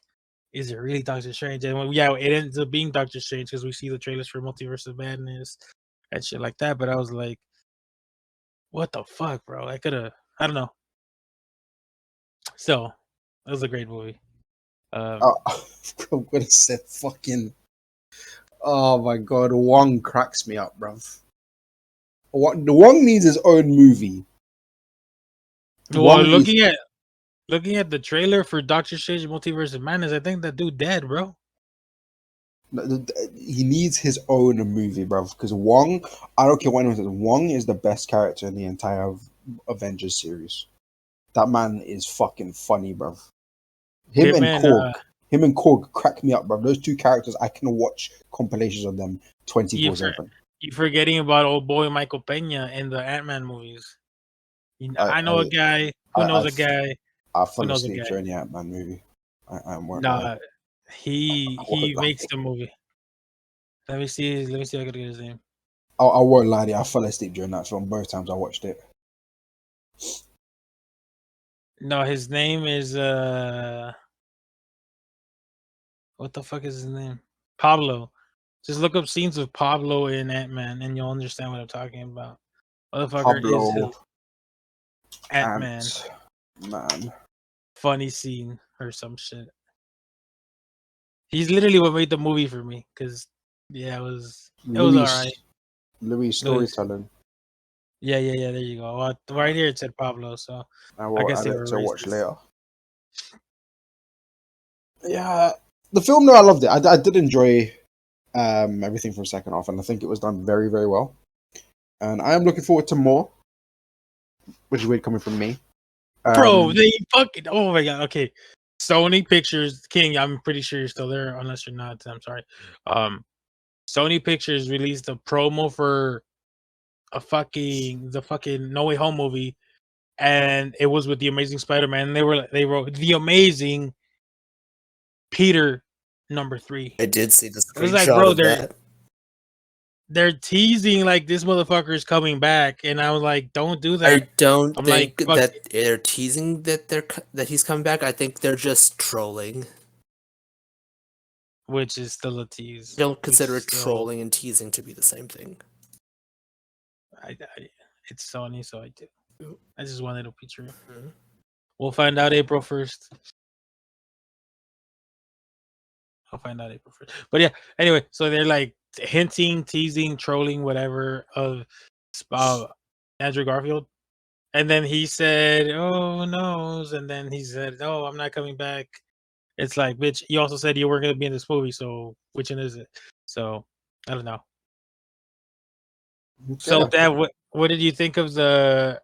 is it really Doctor Strange? And yeah, it ends up being Doctor Strange because we see the trailers for Multiverse of Madness and shit like that. But I was like, what the fuck, bro? I could have, I don't know. So, it was a great movie. I'm gonna say fucking. Oh my god, Wong cracks me up, bruv. The Wong needs his own movie. Well, Wong needs. looking at the trailer for Doctor Strange Multiverse of Madness, I think that dude dead, bro. He needs his own movie, bruv. Because Wong, I don't care what anyone says, Wong is the best character in the entire Avengers series. That man is fucking funny, bruv. Him and Korg crack me up, bruv. Those two characters, I can watch compilations of them 24/7. You forgetting about old boy Michael Pena in the Ant-Man movies. I know a guy who knows a guy. I fell asleep during the Ant-Man movie. I won't lie. He makes the movie. Let me see if I can get his name. I won't lie to you. I fell asleep during that film both times I watched it. No, his name is what the fuck is his name? Pablo. Just look up scenes of Pablo in Ant-Man and you'll understand what I'm talking about. Motherfucker Pablo is Ant-Man. Man. Funny scene or some shit. He's literally what made the movie for me. Cause it was alright. Louis storytelling. Yeah. There you go. Well, right here it said Pablo, so I guess they were to watch later. Yeah, the film though, I loved it. I did enjoy everything from the second half, and I think it was done very, very well. And I am looking forward to more, which is weird coming from me. Bro, they fucking oh my god. Okay, Sony Pictures King. I'm pretty sure you're still there, unless you're not. I'm sorry. Sony Pictures released a promo for the fucking No Way Home movie, and it was with the Amazing Spider-Man. They wrote the Amazing Peter #3. I did see the screenshot It was like, bro, of that. they're teasing like this motherfucker is coming back, and I was like, don't do that. I don't think like, that they're teasing that he's coming back. I think they're just trolling. Which is still a tease. Don't consider trolling and teasing to be the same thing. It's Sony, so I do. I just wanted to be true. Mm-hmm. We'll find out April 1st. I'll find out April 1st. But yeah, anyway, so they're like hinting, teasing, trolling, whatever of Andrew Garfield. And then he said, oh, no. And then he said, oh, I'm not coming back. It's like, bitch, you also said you weren't going to be in this movie, so which one is it? So, I don't know. Okay. So, Dad, what did you think of the...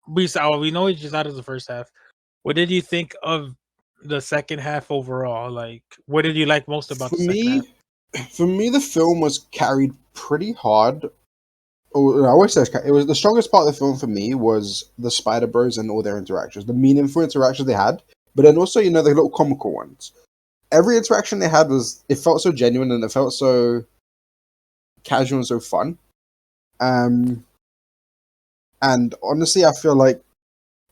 We know it's just out of the first half. What did you think of the second half overall? Like, what did you like most about the second half? For me, the film was carried pretty hard. I always say it was the strongest part of the film for me was the Spider Bros and all their interactions, the meaningful interactions they had, but then also, the little comical ones. Every interaction they had it felt so genuine and it felt so casual and so fun. And honestly, I feel like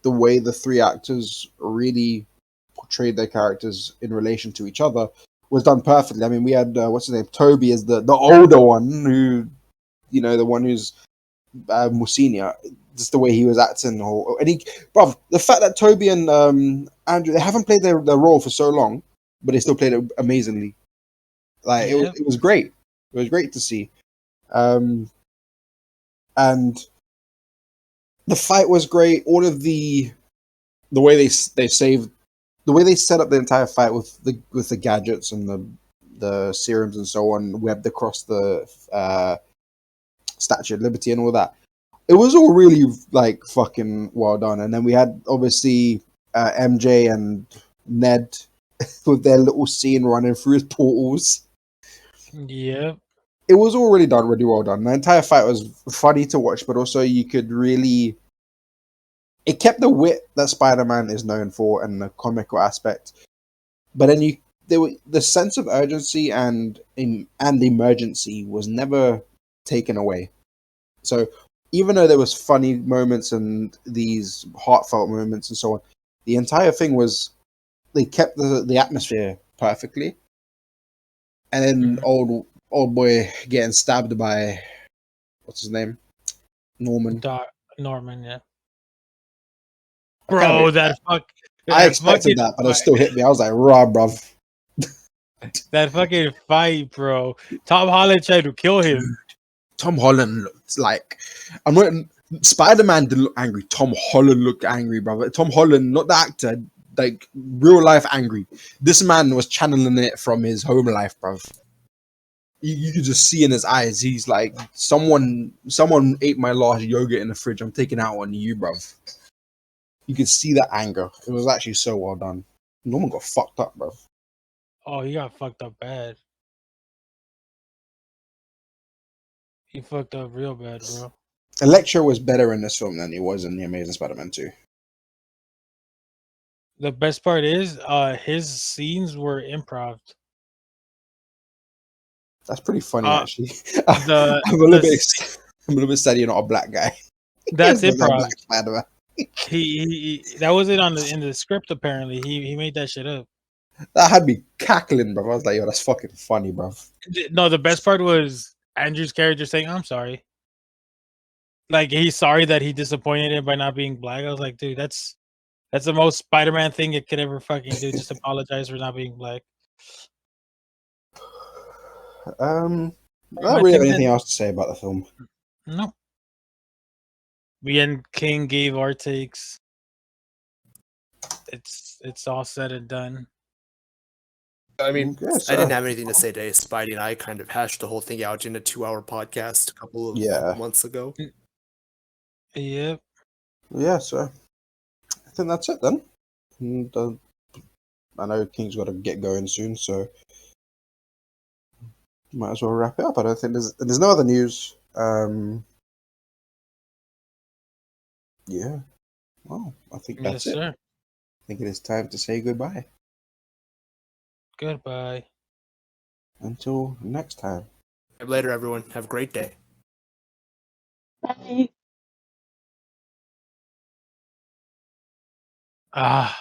the way the three actors really portrayed their characters in relation to each other was done perfectly. I mean, we had what's his name, Toby, as the older one, who, the one who's more senior. Just the way he was acting, the fact that Toby and Andrew, they haven't played their role for so long, but they still played it amazingly. Like it was great. It was great to see. And the fight was great. All of the way they saved, the way they set up the entire fight with the gadgets and the serums and so on, webbed across the Statue of Liberty and all that. It was all really like fucking well done. And then we had obviously MJ and Ned with their little scene running through his portals. Yeah. It was all really done, really well done. The entire fight was funny to watch, but also you could really... It kept the wit that Spider-Man is known for and the comical aspect. But then the sense of urgency and emergency was never taken away. So even though there was funny moments and these heartfelt moments and so on, the entire thing was... They kept the atmosphere perfectly. And then old boy getting stabbed by, what's his name? Norman. Norman, yeah. Bro, I expected that, but it still hit me. I was like, raw, bruv. That fucking fight, bro. Tom Holland tried to kill him. Tom Holland looked like... Spider-Man didn't look angry. Tom Holland looked angry, brother. Tom Holland, not the actor, like real life angry. This man was channeling it from his home life, bruv. you could just see in his eyes. He's like, someone ate my last yogurt in the fridge. I'm taking out on you, bruv. You could see that anger. It was actually so well done. Norman got fucked up, bruv. Oh, he got fucked up bad. He fucked up real bad, bro. Electro was better in this film than he was in The Amazing Spider-Man 2. The best part is, his scenes were improv. That's pretty funny, actually. I'm The a little bit. I'm a little bit sad you're not a black guy. that's He's not improv. Black Spider-Man. He that wasn't in the script apparently. He made that shit up. That had me cackling, bro. I was like, yo, that's fucking funny, bro. No, the best part was Andrew's character saying, "I'm sorry." Like he's sorry that he disappointed him by not being black. I was like, dude, that's the most Spider-Man thing it could ever fucking do. Just apologize for not being black. I don't I really have think anything else to say about the film. No. Me and King gave our takes. It's all said and done. I mean, Okay, I so- didn't have anything to say today. Spidey and I kind of hashed the whole thing out in a 2-hour podcast a couple of months ago. Yep. Yeah, so I think that's it then. And, I know King's got to get going soon, so might as well wrap it up. I don't think there's no other news. Yeah. Well, I think Yes, that's it. sir. I think it is time to say goodbye. Goodbye. Until next time. Later, everyone. Have a great day. Bye. Ah.